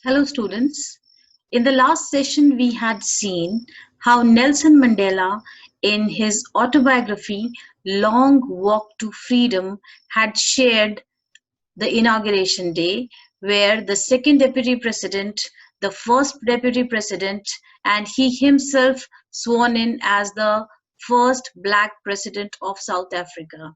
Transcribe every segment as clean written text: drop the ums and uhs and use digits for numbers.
Hello, students. In the last session, we had seen how Nelson Mandela, in his autobiography, Long Walk to Freedom, had shared the inauguration day, where the second deputy president, the first deputy president, and he himself sworn in as the first black president of South Africa.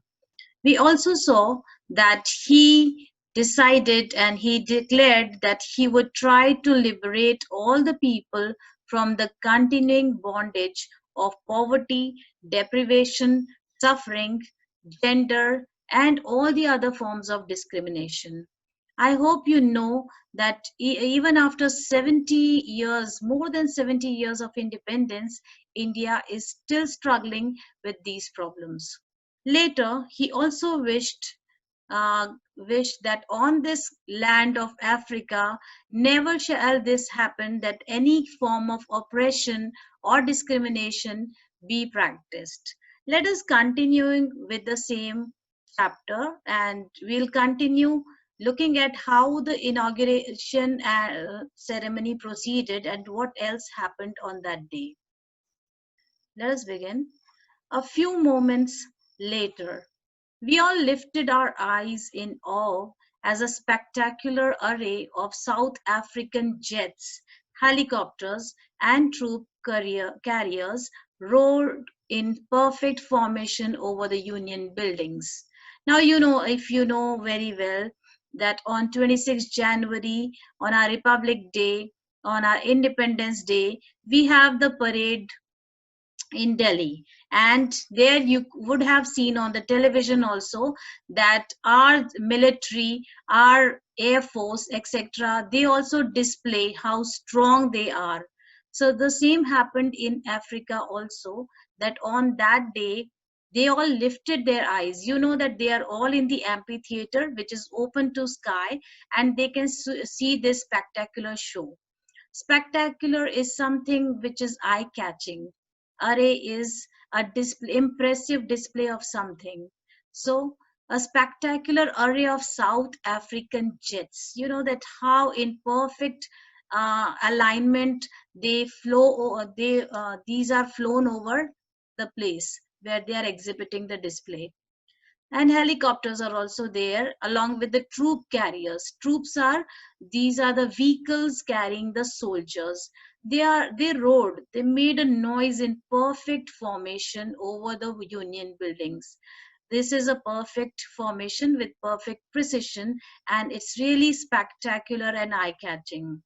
We also saw that he decided and he declared that he would try to liberate all the people from the continuing bondage of poverty, deprivation, suffering, gender, and all the other forms of discrimination. I hope you know that even after 70 years, more than 70 years of independence, India is still struggling with these problems. Later, he also wished that on this land of Africa never shall this happen, that any form of oppression or discrimination be practiced. Let us continuing with the same chapter, and we'll continue looking at how the inauguration ceremony proceeded and what else happened on that day. Let us begin. A few moments later, we all lifted our eyes in awe as a spectacular array of South African jets, helicopters, and troop carriers roared in perfect formation over the Union buildings. Now, if you know very well that on 26th January, on our Republic Day, on our Independence Day, we have the parade in Delhi. And there you would have seen on the television also that our military, our air force, etc., they also display how strong they are. So the same happened in Africa also, that on that day, they all lifted their eyes. You know that they are all in the amphitheater, which is open to sky, and they can see this spectacular show. Spectacular is something which is eye catching. Array is a impressive display of something. So, a spectacular array of South African jets. You know that how in perfect alignment they these are flown over the place where they are exhibiting the display. And helicopters are also there along with the troop carriers. These are the vehicles carrying the soldiers. They rode, they made a noise in perfect formation over the Union buildings. This is a perfect formation with perfect precision, and it's really spectacular and eye catching.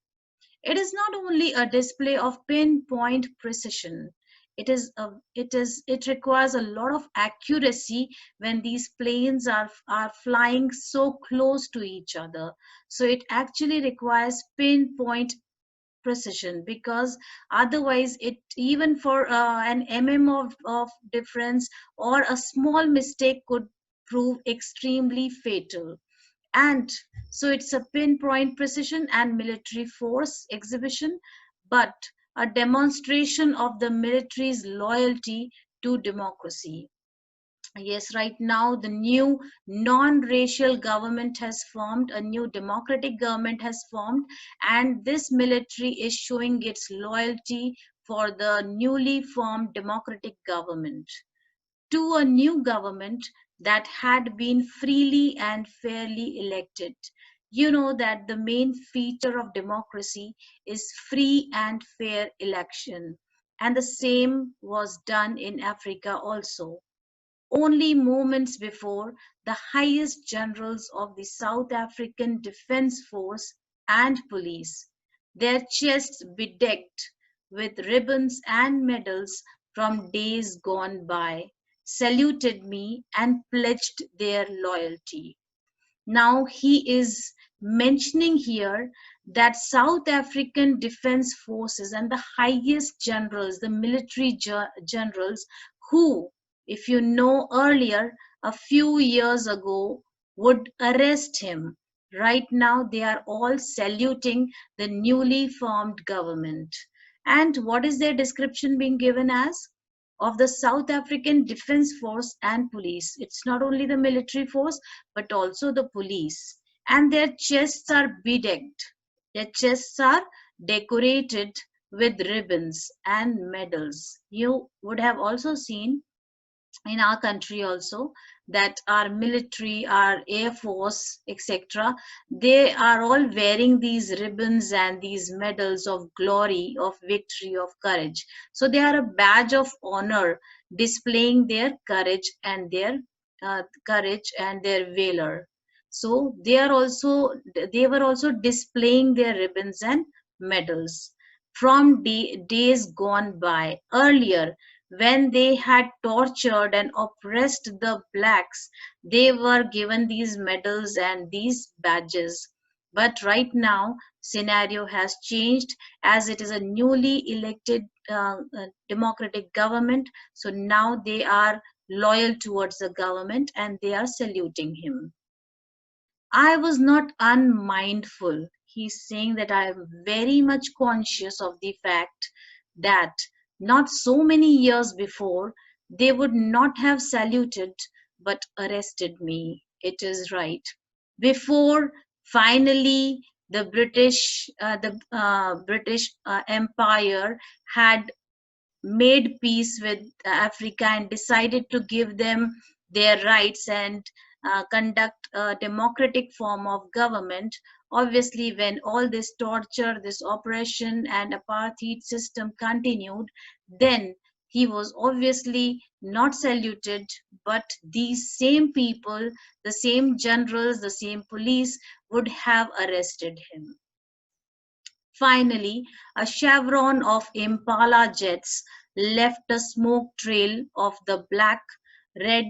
It is not only a display of pinpoint precision. It requires a lot of accuracy when these planes are flying so close to each other. So it actually requires pinpoint precision, because otherwise it, even for an of difference or a small mistake, could prove extremely fatal. And so it's a pinpoint precision and military force exhibition, but a demonstration of the military's loyalty to democracy. Yes, right now the new non-racial government has formed, a new democratic government has formed, and this military is showing its loyalty for the newly formed democratic government to a new government that had been freely and fairly elected. You know that the main feature of democracy is free and fair election, and the same was done in Africa also. Only moments before, the highest generals of the South African Defence Force and police, their chests bedecked with ribbons and medals from days gone by, saluted me and pledged their loyalty. Now he is mentioning here that South African Defence Forces and the highest generals, the military generals, who, if you know earlier, a few years ago, would arrest him. Right now, they are all saluting the newly formed government. And what is their description being given as? Of the South African Defence Force and police. It's not only the military force, but also the police. And their chests are bedecked. Their chests are decorated with ribbons and medals. You would have also seen in our country also that our military, our air force, etc., they are all wearing these ribbons and these medals of glory, of victory, of courage. So they are a badge of honor, displaying their courage and their valor. So they were also displaying their ribbons and medals from days gone by earlier, when they had tortured and oppressed the blacks. They were given these medals and these badges. But right now scenario has changed, as it is a newly elected democratic government. So now they are loyal towards the government and they are saluting him. I was not unmindful. He's saying that I am very much conscious of the fact that not so many years before they would not have saluted but arrested me. It is right. Before finally the British Empire had made peace with Africa and decided to give them their rights and conduct a democratic form of government. Obviously, when all this torture, this oppression, and apartheid system continued, then he was obviously not saluted, but these same people, the same generals, the same police would have arrested him. Finally, a chevron of Impala jets left a smoke trail of the black, red,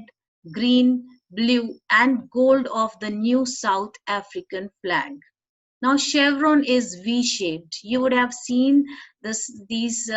green, blue, and gold of the new South African flag. Now, chevron is V-shaped. You would have seen these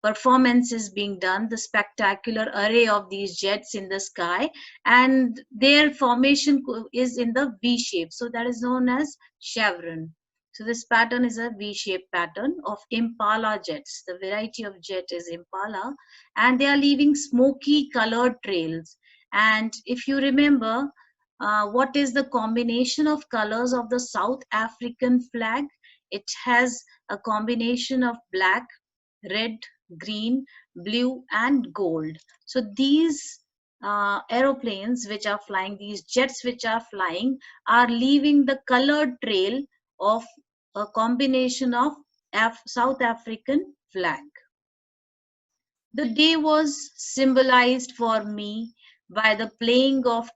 performances being done, the spectacular array of these jets in the sky, and their formation is in the V shape. So that is known as chevron. So this pattern is a V-shaped pattern of Impala jets. The variety of jet is Impala, and they are leaving smoky colored trails. And if you remember, what is the combination of colors of the South African flag? It has a combination of black, red, green, blue, and gold. So these aeroplanes which are flying, these jets which are flying, are leaving the colored trail of a combination of South African flag. The day was symbolized for me by the playing of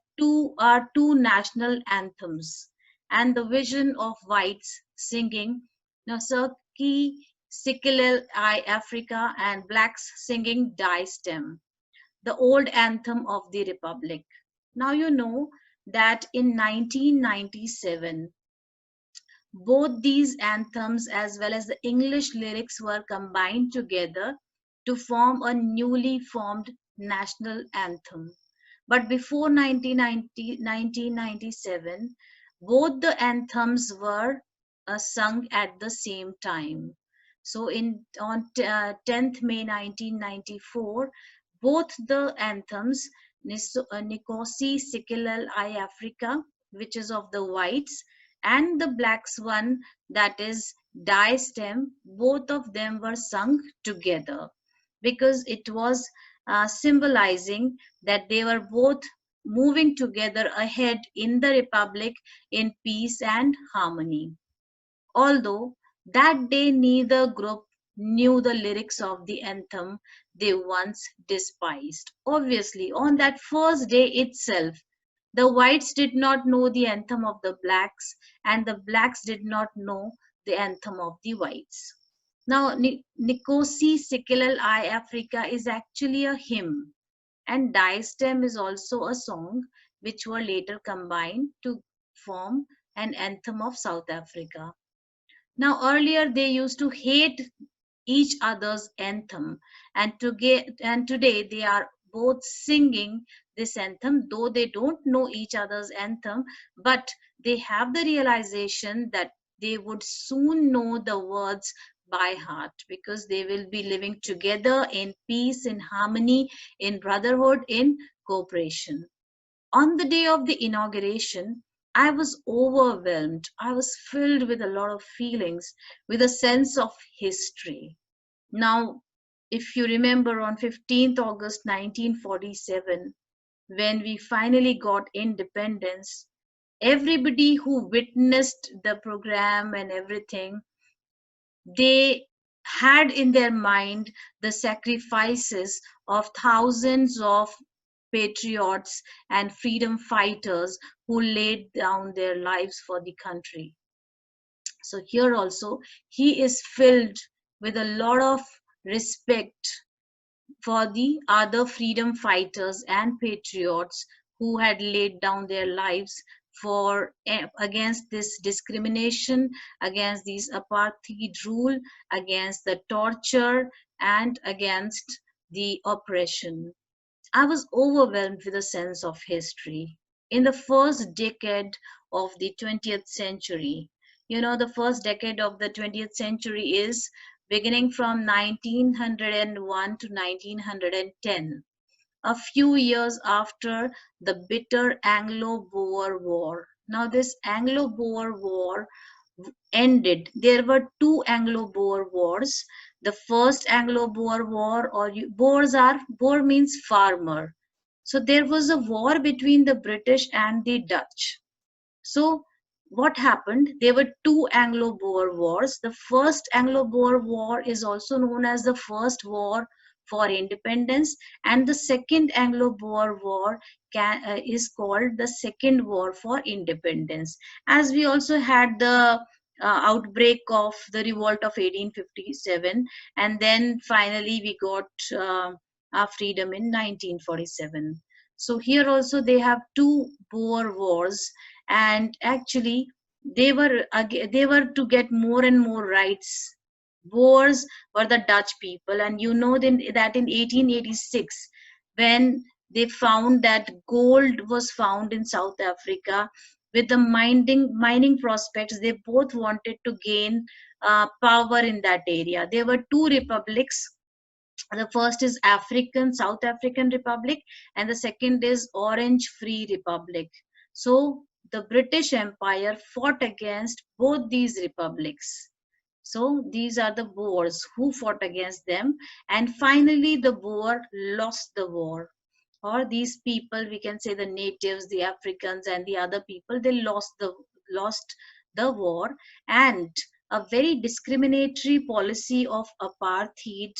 our two national anthems and the vision of whites singing Nosaki Sikilel I Africa and blacks singing Die Stem, the old anthem of the Republic. Now you know that in 1997, both these anthems as well as the English lyrics were combined together to form a newly formed national anthem. But before 1997, both the anthems were sung at the same time. So on 10th May 1994, both the anthems, Nikosi Sikilal I Africa, which is of the whites, and the blacks one, that is Die Stem, both of them were sung together because it was symbolizing that they were both moving together ahead in the republic in peace and harmony. Although that day neither group knew the lyrics of the anthem they once despised. Obviously, on that first day itself, the whites did not know the anthem of the blacks, and the blacks did not know the anthem of the whites. Now, Nikosi Sikilal I Africa is actually a hymn, and Die Stem is also a song which were later combined to form an anthem of South Africa. Now, earlier they used to hate each other's anthem, and today they are both singing this anthem, though they don't know each other's anthem, but they have the realization that they would soon know the words by heart because they will be living together in peace, in harmony, in brotherhood, in cooperation. On the day of the inauguration, I was overwhelmed. I was filled with a lot of feelings, with a sense of history. Now, if you remember on 15th August 1947, when we finally got independence, everybody who witnessed the program and everything, they had in their mind the sacrifices of thousands of patriots and freedom fighters who laid down their lives for the country. So here also, he is filled with a lot of respect for the other freedom fighters and patriots who had laid down their lives for against this discrimination, against this apartheid rule, against the torture, and against the oppression. I was overwhelmed with a sense of history. In the first decade of the 20th century, the first decade of the 20th century is beginning from 1901 to 1910, a few years after the bitter Anglo-Boer War. Now, this Anglo-Boer War ended. There were two Anglo-Boer wars. The first Anglo-Boer War, or Boer means farmer. So there was a war between the British and the Dutch. So what happened? There were two Anglo-Boer wars. The first Anglo-Boer War is also known as the First War for Independence, and the second Anglo-Boer War is called the Second War for Independence. As we also had the outbreak of the revolt of 1857, and then finally we got our freedom in 1947. So here also they have two Boer wars, and actually they were to get more and more rights. Boers were the Dutch people, and that in 1886, when they found that gold was found in South Africa, with the mining prospects, they both wanted to gain power in that area. There were two republics. The first is South African Republic, and the second is Orange Free Republic. So the British Empire fought against both these republics. So these are the Boers who fought against them, and finally the Boer lost the war. Or these people, we can say the natives, the Africans, and the other people, they lost the war, and a very discriminatory policy of apartheid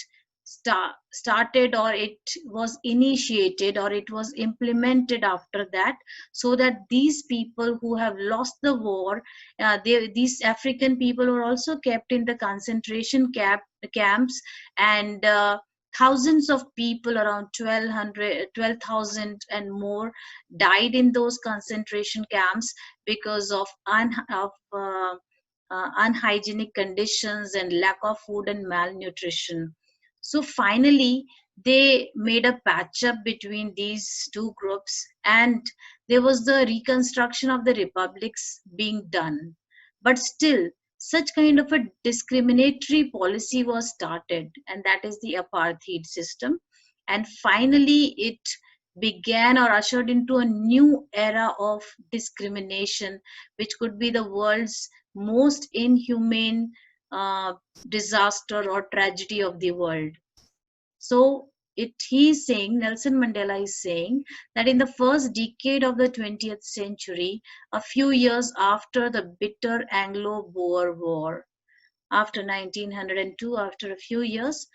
started, or it was initiated, or it was implemented after that, so that these people who have lost the war, these African people were also kept in the concentration camps, and thousands of people, around 12,000 and more, died in those concentration camps because of unhygienic conditions and lack of food and malnutrition. So finally, they made a patch up between these two groups, and there was the reconstruction of the republics being done. But still, such kind of a discriminatory policy was started, and that is the apartheid system. And finally, it began or ushered into a new era of discrimination, which could be the world's most inhumane uh, disaster or tragedy of the world. So Nelson Mandela is saying that in the first decade of the 20th century, a few years after the bitter Anglo-Boer War, after 1902, after a few years,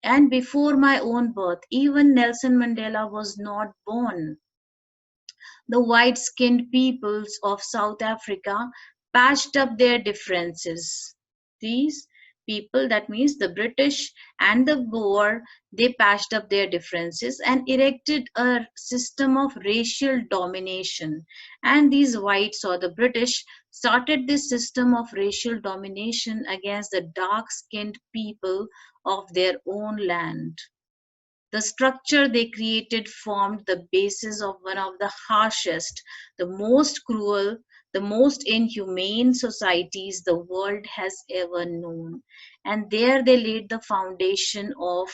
and before my own birth, even Nelson Mandela was not born. The white skinned peoples of South Africa patched up their differences. These people, that means the British and the Boer, they patched up their differences and erected a system of racial domination. And these whites, or the British, started this system of racial domination against the dark skinned people of their own land. The structure they created formed the basis of one of the harshest, the most cruel, the most inhumane societies the world has ever known. And there they laid the foundation of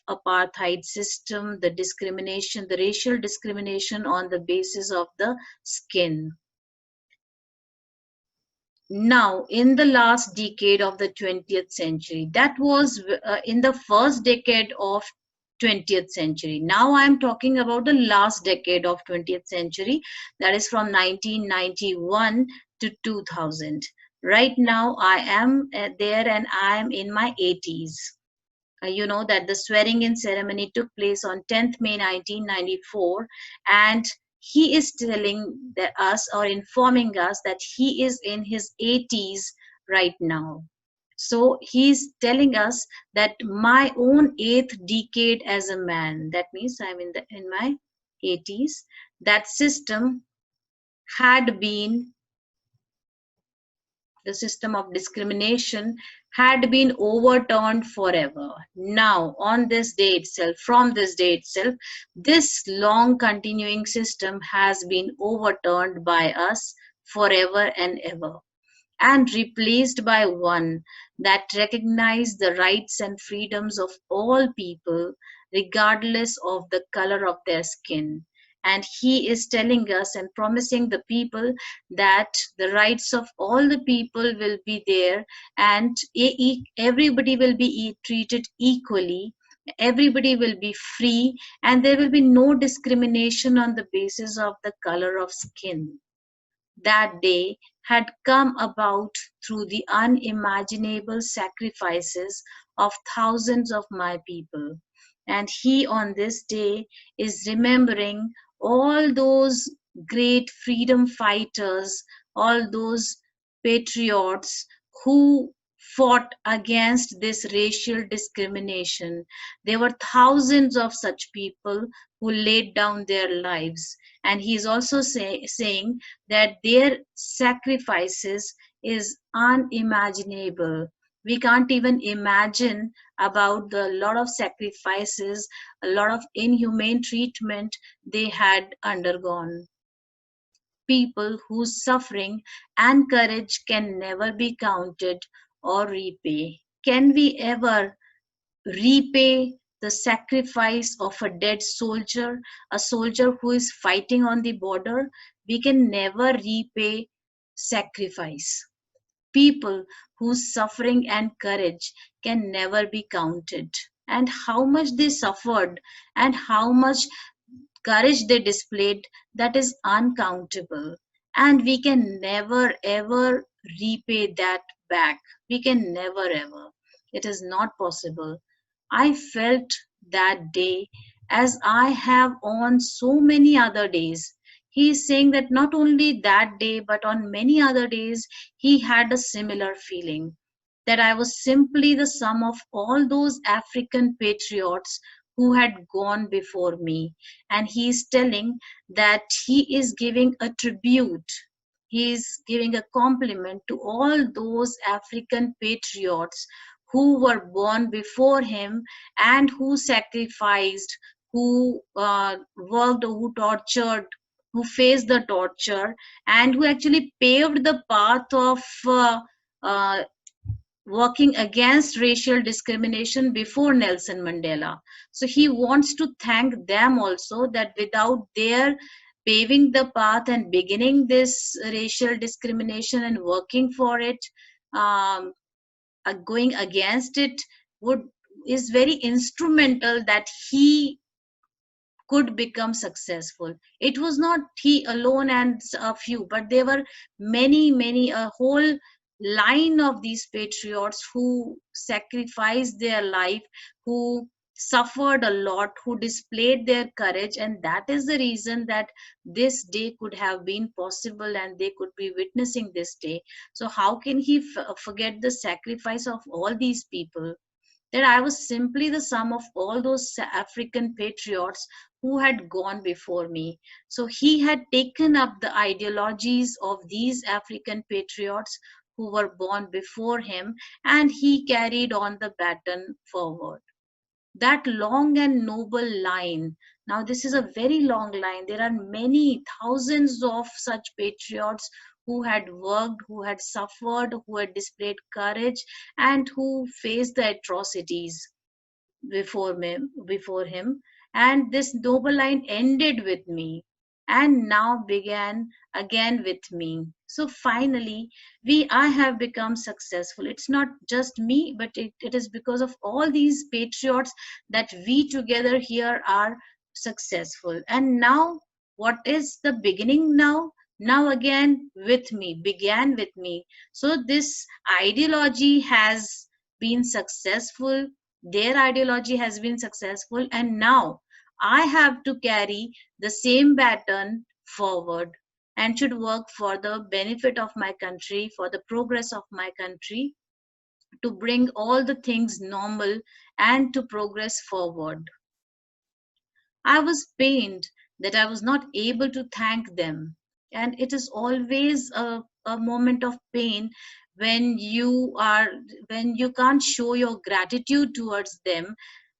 apartheid system, the discrimination, the racial discrimination on the basis of the skin. Now, in the last decade of the 20th century, that was in the first decade of 20th century. Now I'm talking about the last decade of 20th century, that is from 1991 to 2000. Right now I am there and I am in my 80s. You know that the swearing in ceremony took place on 10th May 1994, and he is telling us or informing us that he is in his 80s right now. So he's telling us that my own eighth decade as a man, that means I'm in my 80s, that system had been the system of discrimination had been overturned forever. Now, on this day itself, from this day itself, this long continuing system has been overturned by us forever and ever, and replaced by one that recognizes the rights and freedoms of all people, regardless of the color of their skin. And he is telling us and promising the people that the rights of all the people will be there, and everybody will be treated equally. Everybody will be free, and there will be no discrimination on the basis of the color of skin. That day had come about through the unimaginable sacrifices of thousands of my people. And he on this day is remembering all those great freedom fighters, all those patriots who fought against this racial discrimination. There were thousands of such people who laid down their lives. And he is also saying that their sacrifices is unimaginable. We can't even imagine about the lot of sacrifices, a lot of inhumane treatment they had undergone. People whose suffering and courage can never be counted or repay. Can we ever repay the sacrifice of a dead soldier, a soldier who is fighting on the border? We can never repay sacrifice. People whose suffering and courage can never be counted. And how much they suffered and how much courage they displayed, that is uncountable. And we can never ever repay that back. We can never ever. It is not possible. I felt that day as I have on so many other days. He is saying that not only that day, but on many other days, he had a similar feeling that I was simply the sum of all those African patriots who had gone before me. And he is telling that he is giving a tribute, he is giving a compliment to all those African patriots who were born before him and who sacrificed, who worked, who tortured, who faced the torture, and who actually paved the path of uh, working against racial discrimination before Nelson Mandela. So he wants to thank them also, that without their paving the path and beginning this racial discrimination and working for it, um, going against it, would is very instrumental that he could become successful. It was not he alone and a few, but there were many, a whole line of these patriots who sacrificed their life, who suffered a lot, who displayed their courage, and that is the reason that this day could have been possible and they could be witnessing this day. So how can he forget the sacrifice of all these people? That I was simply the sum of all those African patriots who had gone before me. So he had taken up the ideologies of these African patriots who were born before him, and he carried on the baton forward. That long and noble line. Now, this is a very long line. There are many thousands of such patriots who had worked, who had suffered, who had displayed courage, and who faced the atrocities before him. And this noble line ended with me. and now began again with me. So finally, I have become successful. It's not just me, but it is because of all these patriots that we together here are successful. And now, what is the beginning now? Now again with me, began with me. So this ideology has been successful, their ideology has been successful, and now I have to carry the same pattern forward and should work for the benefit of my country, for the progress of my country, to bring all the things normal and to progress forward. I was pained that I was not able to thank them. And it is always a moment of pain when when you can't show your gratitude towards them.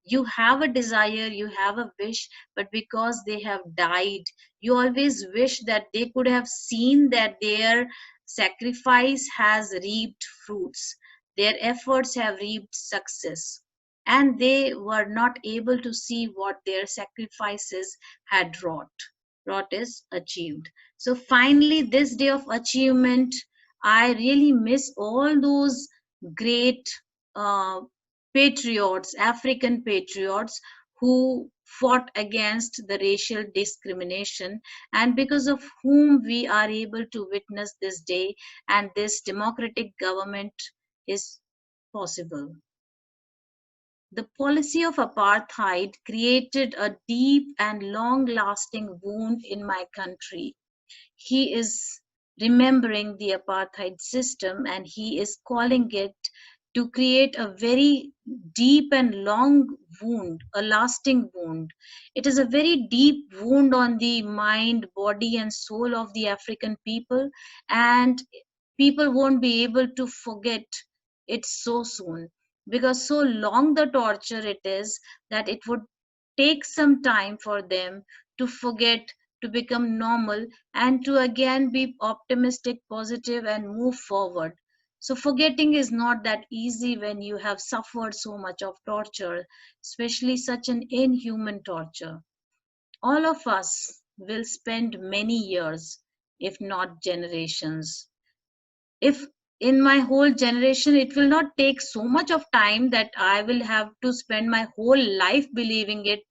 You have a desire, you have a wish, but because they have died, you always wish that they could have seen that their sacrifice has reaped fruits, their efforts have reaped success, and they were not able to see what their sacrifices had wrought is achieved. So finally, this day of achievement, I really miss all those great uh, patriots, African patriots, who fought against the racial discrimination, and because of whom we are able to witness this day, and this democratic government is possible. The policy of apartheid created a deep and long lasting wound in my country. He is remembering the apartheid system, and he is calling it to create a very deep and long wound, a lasting wound. It is a very deep wound on the mind, body, and soul of the African people, and people won't be able to forget it so soon, because so long the torture it is that it would take some time for them to forget, to become normal, and to again be optimistic, positive, and move forward. So forgetting is not that easy when you have suffered so much of torture, especially such an inhuman torture. All of us will spend many years, if not generations. If in my whole generation, it will not take so much of time that I will have to spend my whole life believing it,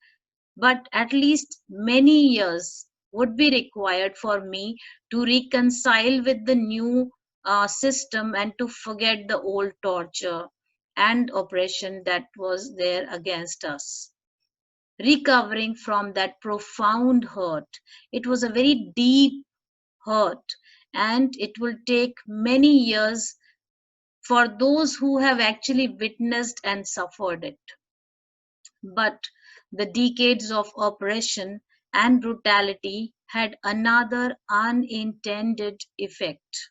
but at least many years would be required for me to reconcile with the new system and to forget the old torture and oppression that was there against us. Recovering from that profound hurt, it was a very deep hurt, and it will take many years for those who have actually witnessed and suffered it. But the decades of oppression and brutality had another unintended effect.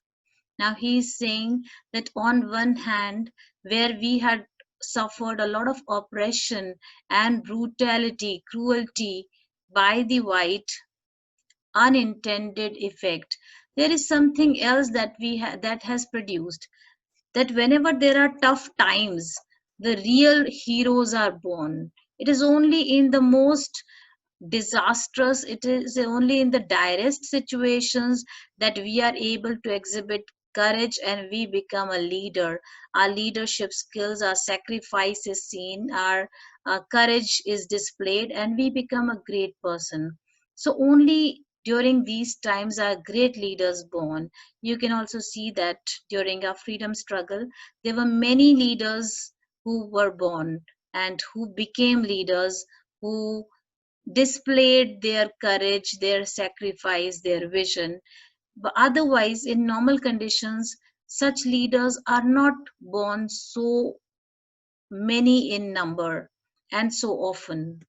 Now he is saying that on one hand, where we had suffered a lot of oppression and brutality, cruelty by the white, unintended effect, there is something else that that has produced, that whenever there are tough times, the real heroes are born. It is only in the most disastrous, it is only in the direst situations that we are able to exhibit courage and we become a leader. Our leadership skills, our sacrifice is seen, our courage is displayed, and we become a great person. So only during these times are great leaders born. You can also see that during our freedom struggle, there were many leaders who were born and who became leaders, who displayed their courage, their sacrifice, their vision. But otherwise, in normal conditions, such leaders are not born so many in number and so often.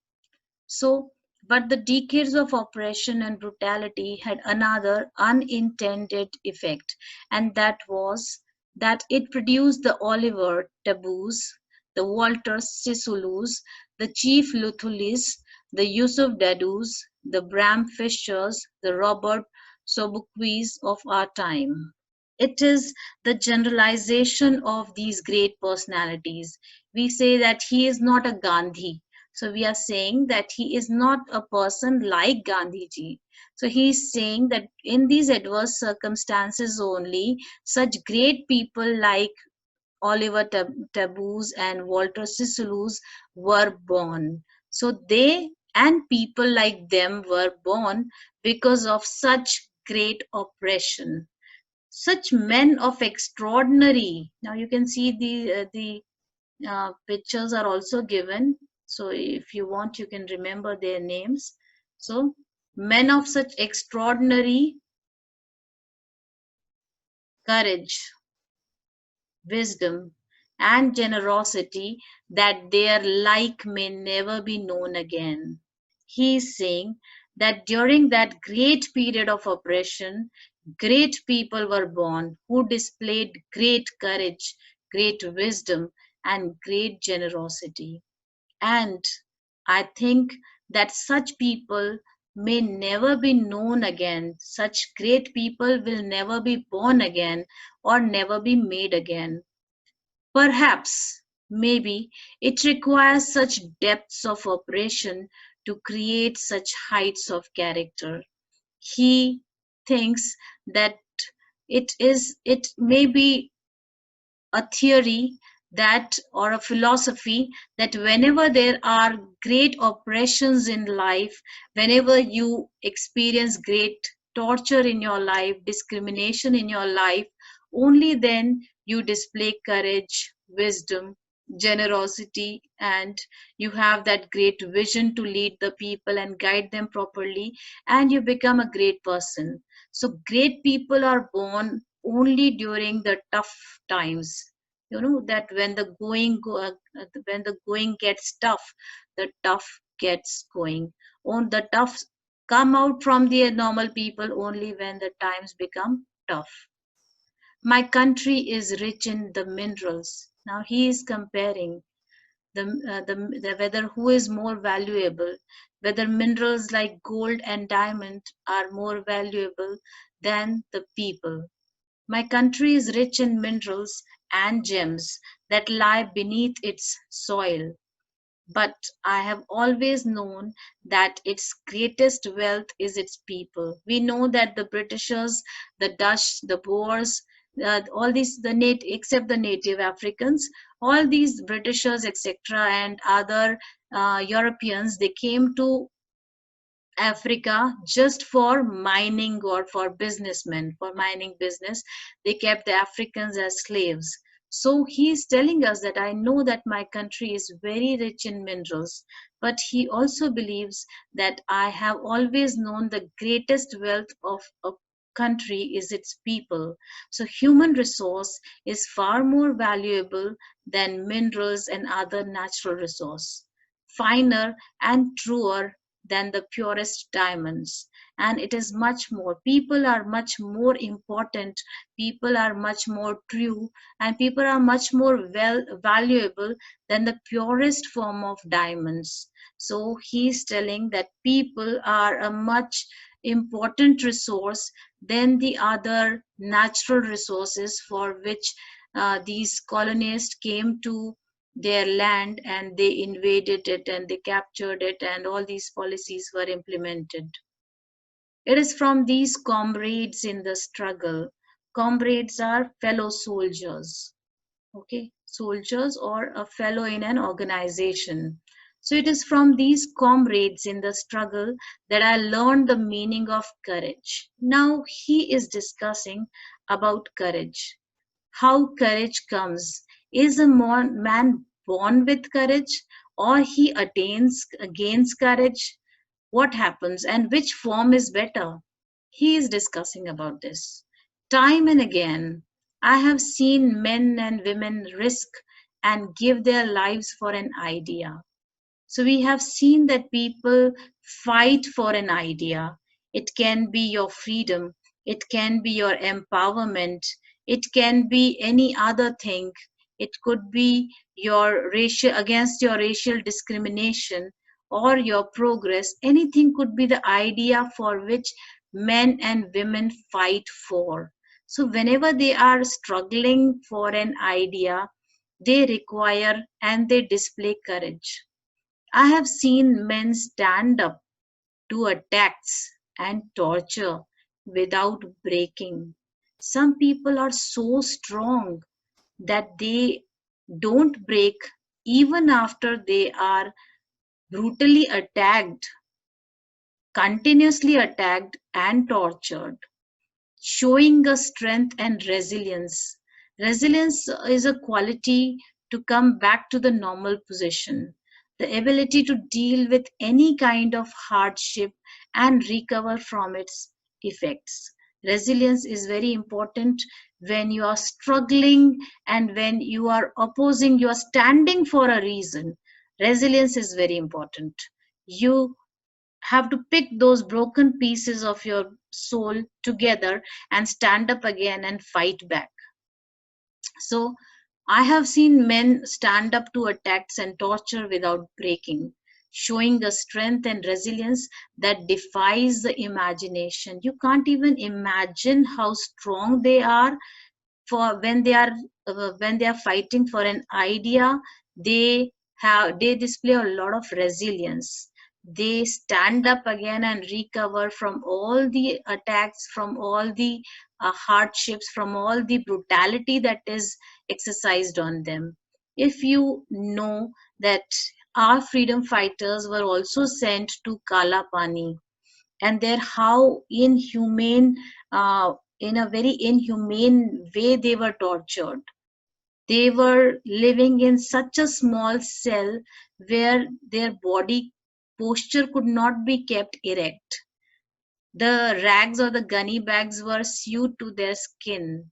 So, but the decades of oppression and brutality had another unintended effect, and that was that it produced the Oliver Tabus, the Walter Sisulus, the Chief Luthulis, the Yusuf Dadus, the Bram Fishers, the Robert Sobuquis of our time. It is the generalization of these great personalities. We say that he is not a Gandhi. So we are saying that he is not a person like Gandhiji. So he is saying that in these adverse circumstances only, such great people like Oliver Taboos and Walter Sisulus were born. So they and people like them were born because of such great oppression. Such men of extraordinary. Now you can see the pictures are also given. So if you want, you can remember their names. So men of such extraordinary courage, wisdom, and generosity that their like may never be known again. He is saying that during that great period of oppression, great people were born who displayed great courage, great wisdom, and great generosity. And I think that such people may never be known again. Such great people will never be born again or never be made again. Perhaps, maybe, it requires such depths of operation to create such heights of character. He thinks that it may be a theory that or a philosophy that whenever there are great oppressions in life, whenever you experience great torture in your life, discrimination in your life, only then you display courage, wisdom, generosity, and you have that great vision to lead the people and guide them properly, and you become a great person. So great people are born only during the tough times. You know that when the going gets tough, the tough gets going. On the tough come out from the normal people only when the times become tough. My country is rich in the minerals. Now he is comparing the whether who is more valuable, whether minerals like gold and diamond are more valuable than the people. My country is rich in minerals and gems that lie beneath its soil, but I have always known that its greatest wealth is its people. We know that the Britishers, the Dutch, the Boers, all these, except the native Africans, all these Britishers, etc., and other Europeans, they came to Africa just for mining or for businessmen, for mining business. They kept the Africans as slaves. So he's telling us that I know that my country is very rich in minerals, but he also believes that I have always known the greatest wealth of a country is its people. So human resource is far more valuable than minerals and other natural resource, finer and truer than the purest diamonds. And it is much more. People are much more important, people are much more true, and people are much more valuable than the purest form of diamonds. So he's telling that people are a much important resource than the other natural resources for which these colonists came to their land and they invaded it and they captured it, and all these policies were implemented. It is from these comrades in the struggle. Comrades are fellow soldiers, okay, soldiers or a fellow in an organization. So it is from these comrades in the struggle that I learned the meaning of courage. Now he is discussing about courage, how courage comes. Is a man born with courage, or he gains courage? What happens and which form is better? He is discussing about this. Time and again, I have seen men and women risk and give their lives for an idea. So we have seen that people fight for an idea. It can be your freedom, it can be your empowerment, it can be any other thing. It could be your racial against your racial discrimination or your progress. Anything could be the idea for which men and women fight for. So whenever they are struggling for an idea, they require and they display courage. I have seen men stand up to attacks and torture without breaking. Some people are so strong that they don't break even after they are brutally attacked, continuously attacked, and tortured, showing a strength and resilience. Resilience is a quality to come back to the normal position, the ability to deal with any kind of hardship and recover from its effects. Resilience is very important when you are struggling and when you are opposing, you are standing for a reason. Resilience is very important. You have to pick those broken pieces of your soul together and stand up again and fight back. So, I have seen men stand up to attacks and torture without breaking, showing a strength and resilience that defies the imagination. You can't even imagine how strong they are for when they are fighting for an idea. They display a lot of resilience. They stand up again and recover from all the attacks, from all the hardships, from all the brutality that is exercised on them. If you know that our freedom fighters were also sent to Kala Pani, and their how inhumane, in a very inhumane way they were tortured. They were living in such a small cell where their body posture could not be kept erect. The rags or the gunny bags were sewed to their skin.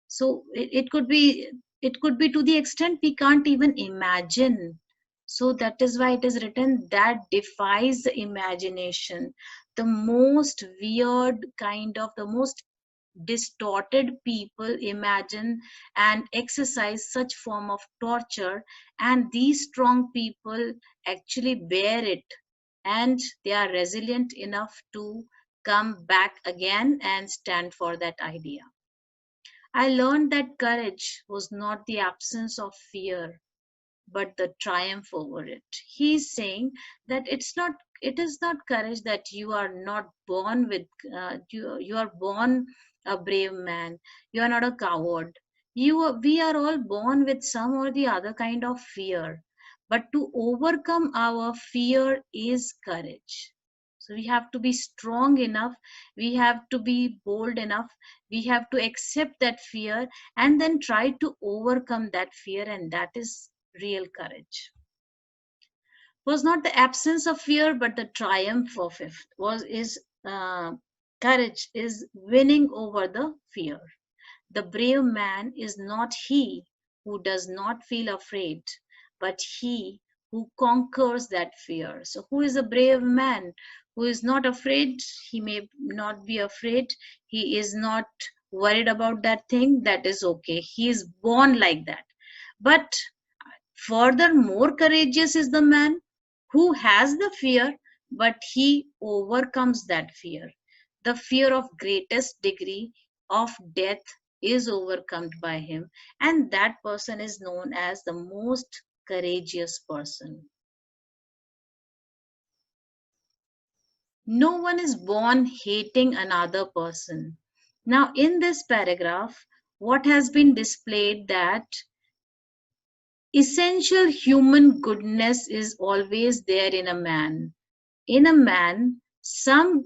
So it could be to the extent we can't even imagine. So that is why it is written that defies the imagination. The most weird kind of, the most distorted people imagine and exercise such form of torture, and these strong people actually bear it, and they are resilient enough to come back again and stand for that idea. I learned that courage was not the absence of fear, but the triumph over it. He's saying that it is not courage that you are not born with, you are born a brave man. You are not a coward. We are all born with some or the other kind of fear. But to overcome our fear is courage. So we have to be strong enough, we have to be bold enough, we have to accept that fear and then try to overcome that fear, and that is real courage. Was not the absence of fear but the triumph of it. Was is Courage is winning over the fear. The brave man is not he who does not feel afraid, but he who conquers that fear. So, who is a brave man? Who is not afraid? He may not be afraid. He is not worried about that thing. That is okay. He is born like that. But further, more courageous is the man who has the fear, but he overcomes that fear. The fear of greatest degree of death is overcome by him, and that person is known as the most courageous person. No one is born hating another person. Now, in this paragraph, what has been displayed that essential human goodness is always there in a man. In a man, some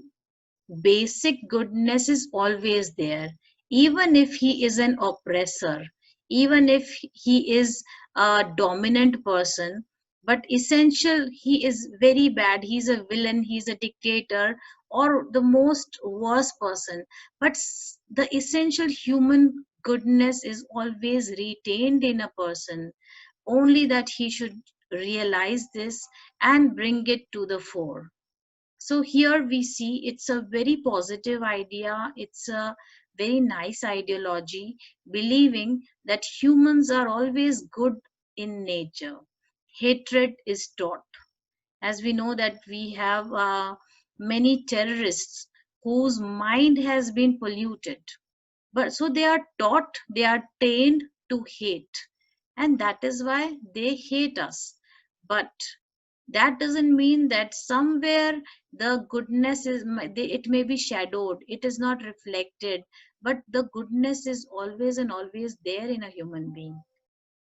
basic goodness is always there, even if he is an oppressor, even if he is a dominant person. But essential, he is very bad, he's a villain, he's a dictator, or the most worst person. But the essential human goodness is always retained in a person, only that he should realize this and bring it to the fore. So here we see it's a very positive idea, it's a very nice ideology, believing that humans are always good in nature. Hatred is taught. As we know that we have many terrorists whose mind has been polluted. But so they are taught, they are trained to hate. And that is why they hate us. But That doesn't mean that somewhere the goodness is, it may be shadowed, it is not reflected, but the goodness is always and always there in a human being.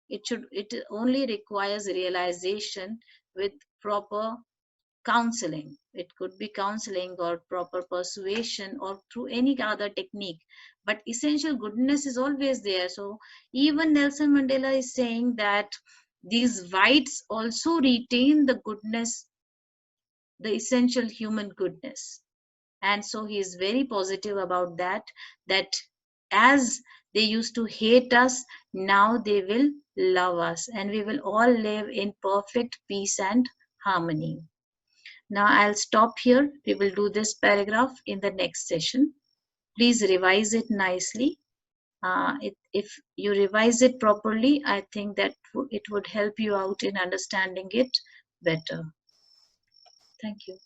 It only requires realization with proper counseling. It could be counseling or proper persuasion or through any other technique, but essential goodness is always there. So even Nelson Mandela is saying that these whites also retain the goodness, the essential human goodness. And so he is very positive about that, that as they used to hate us, now they will love us, and we will all live in perfect peace and harmony. Now I'll stop here. We will do this paragraph in the next session. Please revise it nicely. If you revise it properly, I think that it would help you out in understanding it better. Thank you.